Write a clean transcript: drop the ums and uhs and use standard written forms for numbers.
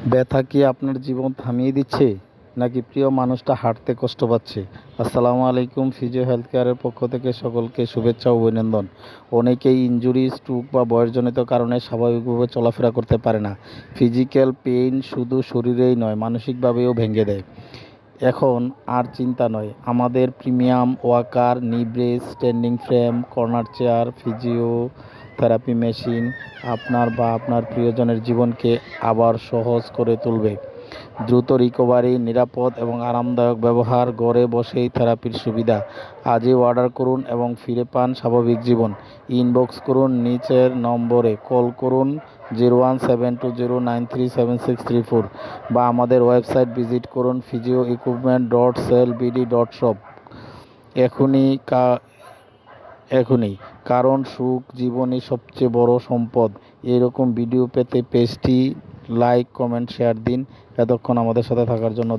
ব্যথা কি আপনার জীবন থামিয়ে দিচ্ছে, নাকি প্রিয় মানুষটা হাঁটতে কষ্ট পাচ্ছে? আসসালামু আলাইকুম। ফিজিও হেলথ কেয়ারের পক্ষ থেকে সকলকে শুভেচ্ছা ও অভিনন্দন। অনেকেই ইনজুরি, স্ট্রোক বা বয়সজনিত কারণে স্বাভাবিকভাবে চলাফেরা করতে পারে না। ফিজিক্যাল পেইন শুধু শরীরেই নয়, মানসিকভাবেও ভেঙে দেয়। এখন আর চিন্তা নয়, আমাদের premium walker, knee brace, standing frame, corner chair, physiotherapy machine আপনার বা আপনার প্রিয়জনের জীবনকে আবার সহজ করে তুলবে। দ্রুত রিকভারি, নিরাপদ এবং আরামদায়ক ব্যবহার, ঘরে বসেই থেরাপির সুবিধা। আজই অর্ডার করুন এবং ফিরে পান স্বাভাবিক জীবন। ইনবক্স করুন, নিচের নম্বরে কল করুন 017209376634 বা আমাদের ওয়েবসাইট ভিজিট করুন physio-equipment.cellbd.shop। এখনই এখনই, কারণ সুখ জীবনই সবচেয়ে বড় সম্পদ। এরকম ভিডিও পেতে পেজটি লাইক, কমেন্ট, শেয়ার দিন। এতক্ষণ আমাদের সাথে থাকার জন্য